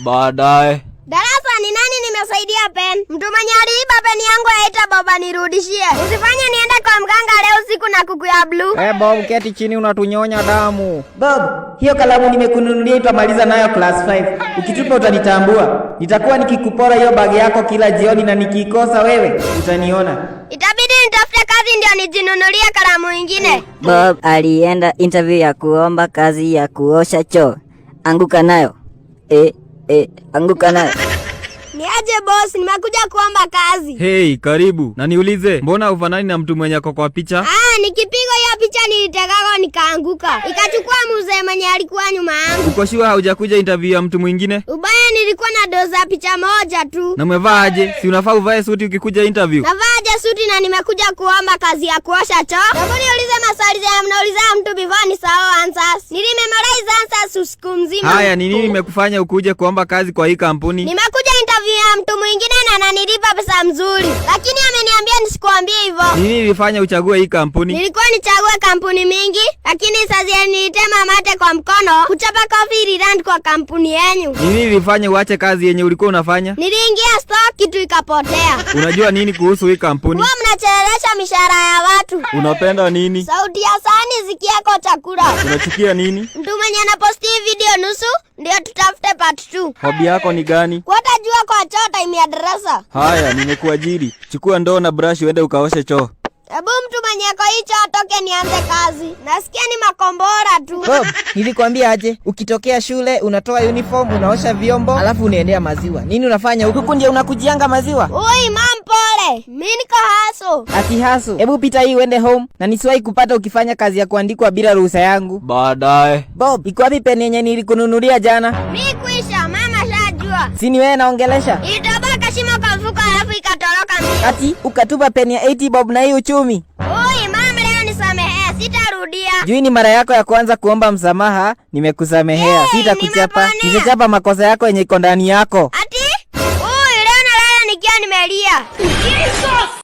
Baadaye. Darasa, ni nani nimesaidia pen? Mtu mwenye aliiba peni yangu aita baba nirudishie. Usifanye niende kwa mganga leo usiku na kuku ya blue. Bob, keti chini, unatunyonya damu. Bob, hiyo kalamu nimekununulia itamaliza nayo class 5. Ukitupa utanitambua. Nitakuwa nikikupora hiyo bagi yako kila jioni na nikikosa wewe utaniona. Itabidi nitafute kazi ndio nijinunulie kalamu nyingine. Bob alienda interview ya kuomba kazi ya kuosha choo. Anguka nayo. Anguka nayo. Niaje boss, nimekuja kuomba kazi. Hey, karibu. Na niulize, mbona ufanani na mtu mwenye kwa picha? Nikipiga hiyo picha nilitekako nikaanguka. Ikachukua mzee mwenye alikuwa nyuma yangu. Uko sure haujakuja interview ya mtu mwingine? Ubaya nilikuwa na doza picha moja tu. Na umevaa aje? Si unafaa uvae suti ukikuja interview? Navaa aje suti na nimekuja kuomba kazi ya kuosha choo? Hebu niulize maswali ya mnauliza mtu before ni sawa answers. Nilimemorize answers usiku mzima. Haya, ni nini imekufanya ukuje kuomba kazi kwa hii kampuni? Nimekuja interview ya mtu mwingine na ananilipa pesa mzuri. Lakini ameniambia nisikuambie hivyo. Nini ilifanya uchague hii kampuni? Nilikuwa nichague kampuni mingi, lakini sasa nilitema mate kwa mkono kuchapa coffee ililand kwa kampuni yenu. Nini ilifanya uache kazi yenye ulikuwa unafanya? Niliingia store kitu ikapotea. Unajua nini kuhusu hii kampuni? Huwa mnachelewesha mishahara ya watu. Unapenda nini? Sauti ya sahani zikiako chakula. Unachukia nini? Mtu mwenye anaposti video nusu ndio tutafute part 2. Hobby yako ni gani? Kuota jua kwa choo time ya darasa. Haya, nimekuajiri. Chukua ndoo na brush uende ukaoshe choo. Hebu mtu mwenye kwa hicho atoke nianze kazi. Nasikia ni makombora tu. Bob, nilikwambia aje, ukitokea shule unatoa uniform, unaosha vyombo, alafu unaendea maziwa. Nini unafanya huku? Ndio unakujianga maziwa? Oi, mam pole. Mimi niko haso. Ati haso. Hebu pita hii uende home na nisiwahi kupata ukifanya kazi ya kuandikwa bila ruhusa yangu. Baadaye. Bob, iko wapi peni yenye nilikununulia jana? Mimi kuisha, mama shajua. Si ni wewe naongelesha? Ilitoboka shimo kwa mfuko alafu ikatoroka mbio. Ati ukatupa peni ya 80 bob na hii uchumi. Oi, mama leo nisamehe, sitarudia. Jui ni mara yako ya kwanza kuomba msamaha, nimekusamehea. Sitakuchapa. Nitachapa makosa yako yenye iko ndani yako. Ati? Oi, leo nalala nikiwa nimelia.